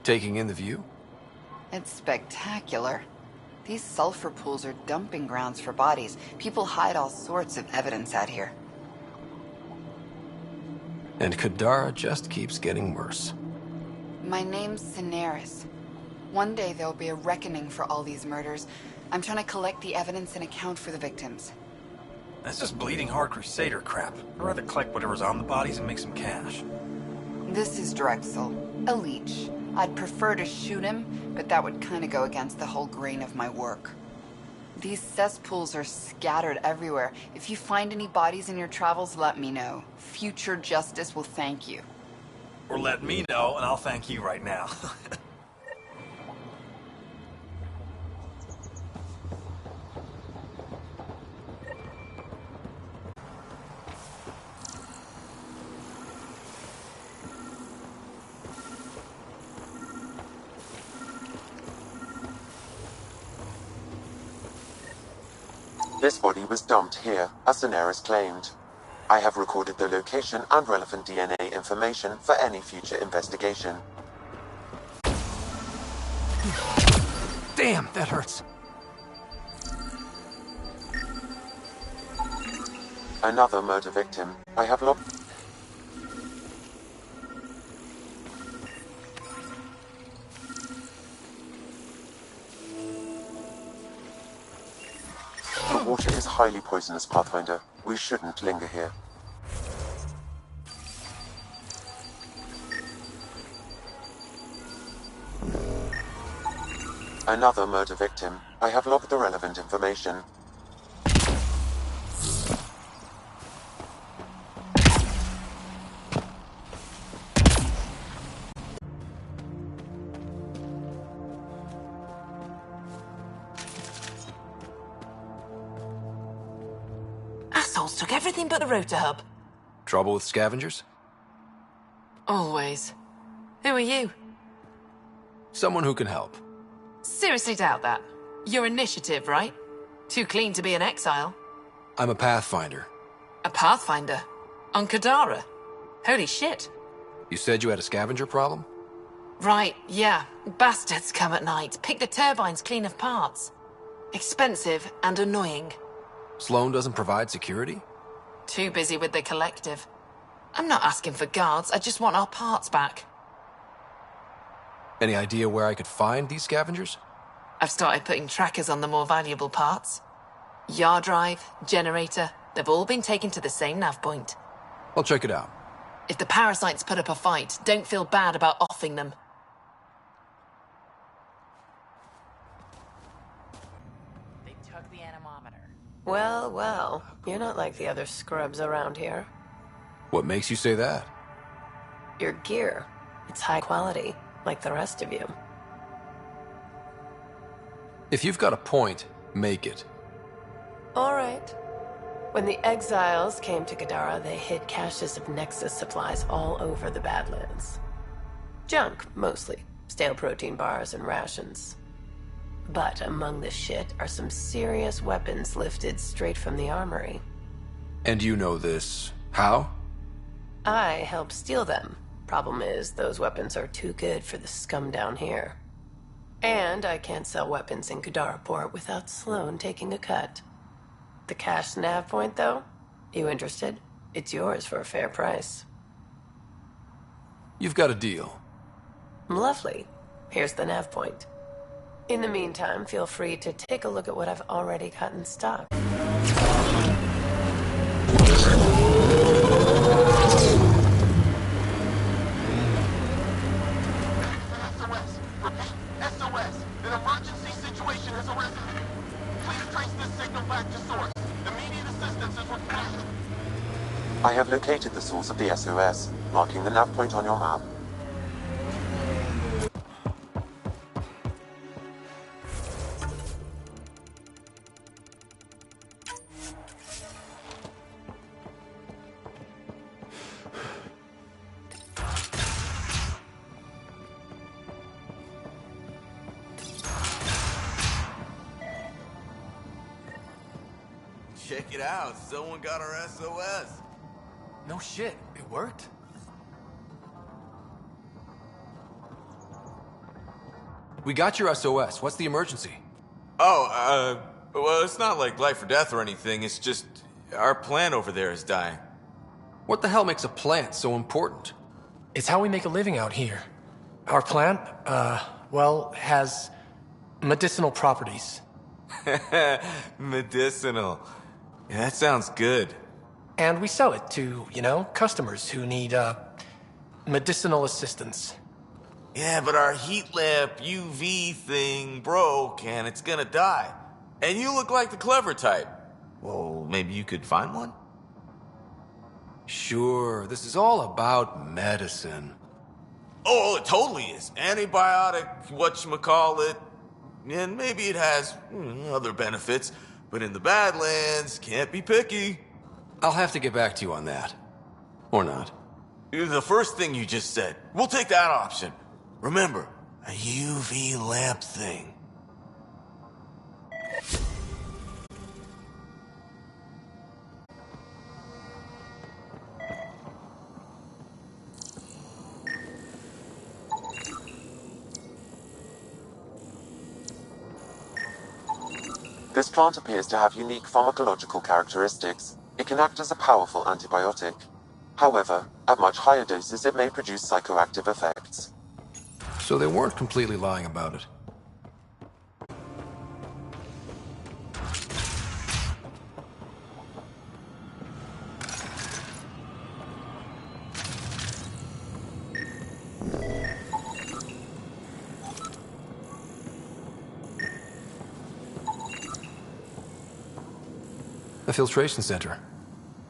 Taking in the view? It's spectacular. These sulfur pools are dumping grounds for bodies. People hide all sorts of evidence out here. And Kadara just keeps getting worse. My name's Cineris. One day there'll be a reckoning for all these murders. I'm trying to collect the evidence and account for the victims. That's just bleeding heart crusader crap. I'd rather collect whatever's on the bodies and make some cash. This is Drexel, a leech. I'd prefer to shoot him, but that would kind of go against the whole grain of my work. These cesspools are scattered everywhere. If you find any bodies in your travels, let me know. Future justice will thank you. Or let me know, and I'll thank you right now. This body was dumped here, as Cineris claimed. I have recorded the location and relevant DNA information for any future investigation. Damn, that hurts. Another murder victim. I have logged. The water is highly poisonous, Pathfinder. We shouldn't linger here. Another murder victim. I have logged the relevant information. Assholes took everything but the rotor hub. Trouble with scavengers? Always. Who are you? Someone who can help. Seriously doubt that. Your initiative, right? Too clean to be an exile. I'm a pathfinder. A pathfinder? On Kadara? Holy shit. You said you had a scavenger problem? Right, yeah. Bastards come at night, pick the turbines clean of parts. Expensive and annoying. Sloan doesn't provide security? Too busy with the collective. I'm not asking for guards, I just want our parts back. Any idea where I could find these scavengers? I've started putting trackers on the more valuable parts. Yard drive, generator, they've all been taken to the same nav point. I'll check it out. If the parasites put up a fight, don't feel bad about offing them. They took the anemometer. Well, well, you're not like the other scrubs around here. What makes you say that? Your gear, it's high quality, like the rest of you. If you've got a point, make it. All right. When the exiles came to Kadara, they hid caches of Nexus supplies all over the Badlands. Junk, mostly. Stale protein bars and rations. But among the shit are some serious weapons lifted straight from the armory. And you know this. How? I helped steal them. Problem is, those weapons are too good for the scum down here. And I can't sell weapons in Kadara Port without Sloan taking a cut. The cash nav point, though? You interested? It's yours for a fair price. You've got a deal. Lovely. Here's the nav point. In the meantime, feel free to take a look at what I've already got in stock. SOS! An emergency situation has arisen. Please trace this signal back to source. Immediate assistance is required. I have located the source of the SOS, marking the nav point on your map. Check it out, someone got our SOS. No shit, it worked? We got your SOS. What's the emergency? Oh, well, it's not like life or death or anything. It's just our plant over there is dying. What the hell makes a plant so important? It's how we make a living out here. Our plant, well, has medicinal properties. Medicinal. Yeah, that sounds good. And we sell it to, customers who need, medicinal assistance. Yeah, but our heat lamp UV thing broke and it's gonna die. And you look like the clever type. Well, maybe you could find one? Sure, this is all about medicine. Oh, it totally is. Antibiotic, whatchamacallit. And maybe it has other benefits. But in the Badlands, can't be picky. I'll have to get back to you on that. Or not. The first thing you just said. We'll take that option. Remember, a UV lamp thing. This plant appears to have unique pharmacological characteristics. It can act as a powerful antibiotic. However, at much higher doses it may produce psychoactive effects. So they weren't completely lying about it. A filtration center.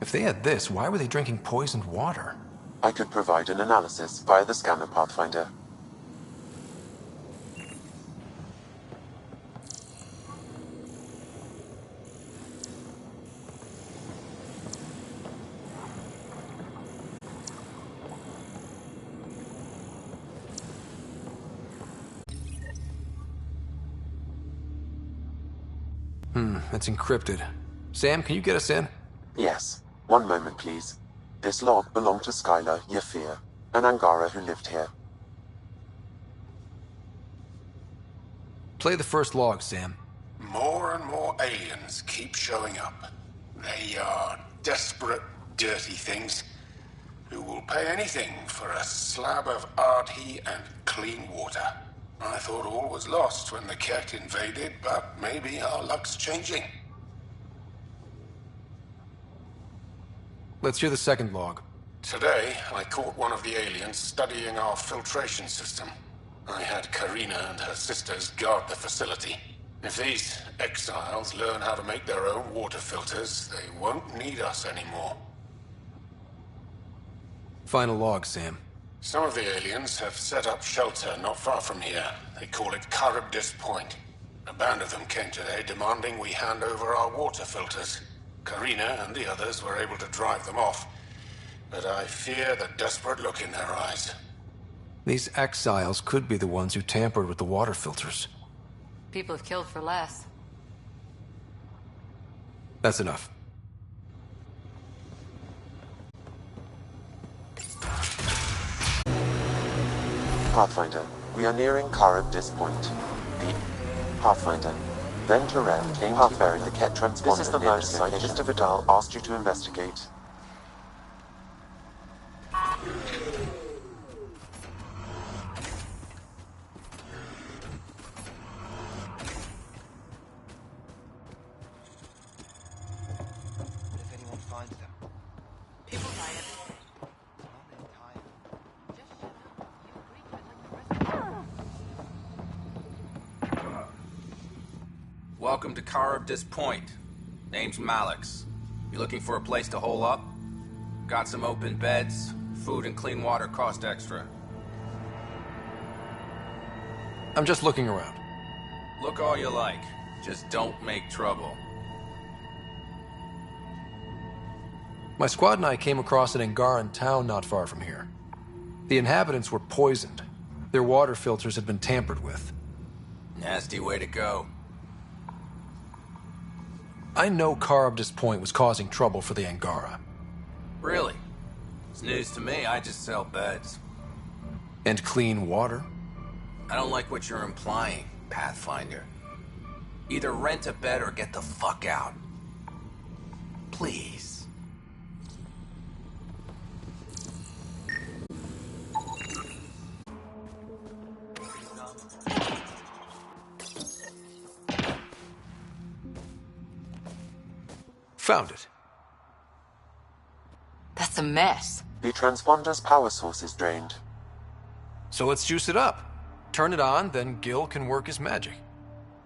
If they had this, why were they drinking poisoned water? I could provide an analysis via the scanner Pathfinder. It's encrypted. Sam, can you get us in? Yes. One moment, please. This log belonged to Skylar Yafir, an Angara who lived here. Play the first log, Sam. More and more aliens keep showing up. They are desperate, dirty things who will pay anything for a slab of Ardhi and clean water. I thought all was lost when the Ket invaded, but maybe our luck's changing. Let's hear the second log. Today, I caught one of the aliens studying our filtration system. I had Karina and her sisters guard the facility. If these exiles learn how to make their own water filters, they won't need us anymore. Final log, Sam. Some of the aliens have set up shelter not far from here. They call it Charybdis Point. A band of them came today demanding we hand over our water filters. Karina and the others were able to drive them off, but I fear the desperate look in their eyes. These exiles could be the ones who tampered with the water filters. People have killed for less. That's enough. Pathfinder, we are nearing Charybdis Point. The Pathfinder. Then Terrell came to ferry the Ket transponder. This is the land site Mr. Vidal asked you to investigate. If anyone finds them. People die every day. Just shut up. You agreed to it like the rest of us. Welcome to Charybdis Point. Name's Malix. You looking for a place to hole up? Got some open beds. Food and clean water cost extra. I'm just looking around. Look all you like. Just don't make trouble. My squad and I came across an Angaran town not far from here. The inhabitants were poisoned. Their water filters had been tampered with. Nasty way to go. I know Charybdis Point was causing trouble for the Angara. Really? It's news to me. I just sell beds. And clean water? I don't like what you're implying, Pathfinder. Either rent a bed or get the fuck out. Please. Found it. That's a mess. The transponder's power source is drained. So let's juice it up. Turn it on, then Gil can work his magic.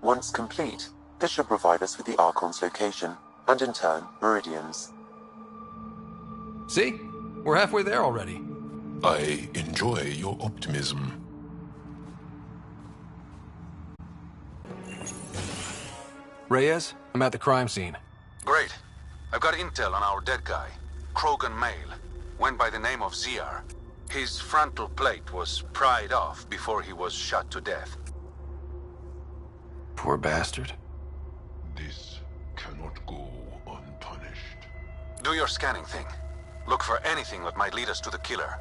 Once complete, this should provide us with the Archon's location, and in turn, Meridian's. See? We're halfway there already. I enjoy your optimism. Reyes, I'm at the crime scene. Great. I've got intel on our dead guy. Krogan male. Went by the name of ZR. His frontal plate was pried off before he was shot to death. Poor bastard. This cannot go unpunished. Do your scanning thing. Look for anything that might lead us to the killer.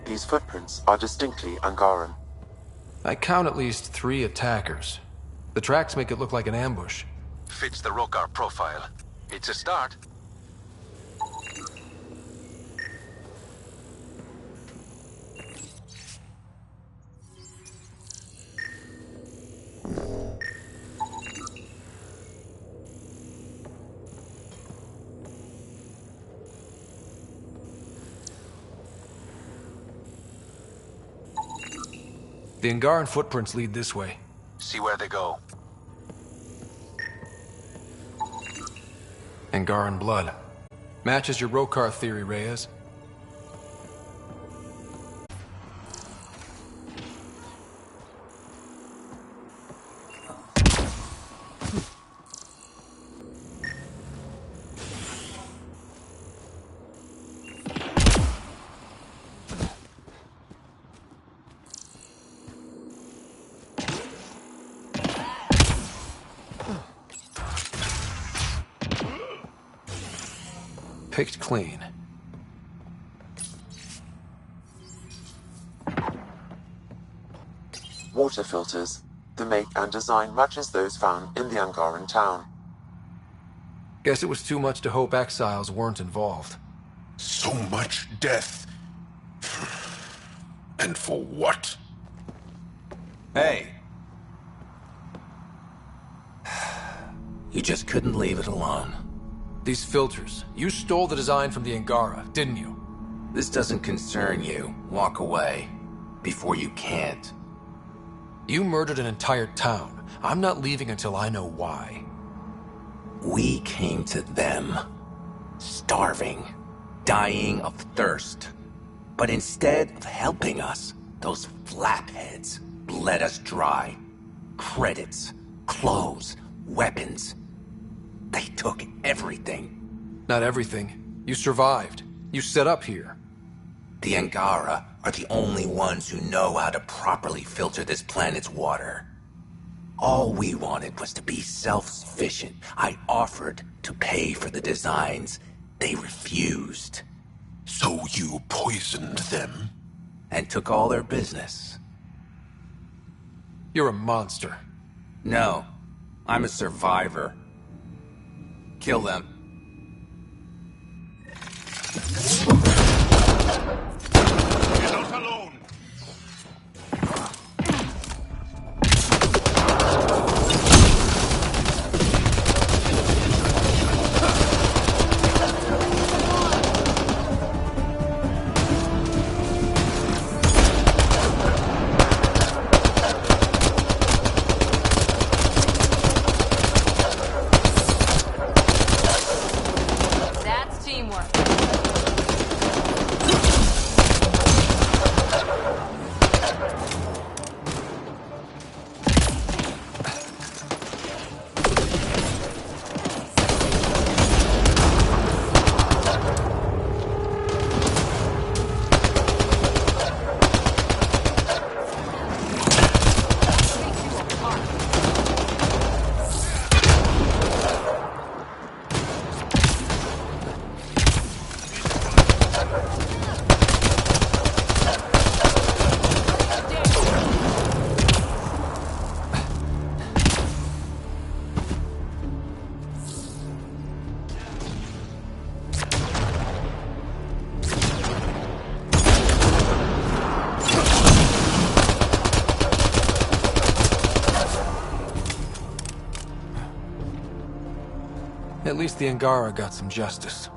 These footprints are distinctly Angaran. I count at least 3 attackers. The tracks make it look like an ambush. Fits the Rokar profile. It's a start. The Angaran footprints lead this way. See where they go. Angaran blood. Matches your Rokar theory, Reyes. Picked clean. Water filters. The make and design matches those found in the Angaran town. Guess it was too much to hope exiles weren't involved. So much death. And for what? Hey. You just couldn't leave it alone. These filters. You stole the design from the Angara, didn't you? This doesn't concern you. Walk away. Before you can't. You murdered an entire town. I'm not leaving until I know why. We came to them. Starving. Dying of thirst. But instead of helping us, those flapheads bled us dry. Credits, clothes, weapons. They took everything. Not everything. You survived. You set up here. The Angara are the only ones who know how to properly filter this planet's water. All we wanted was to be self-sufficient. I offered to pay for the designs. They refused. So you poisoned them? And took all their business. You're a monster. No, I'm a survivor. Kill them. Get us alone! At least the Angara got some justice.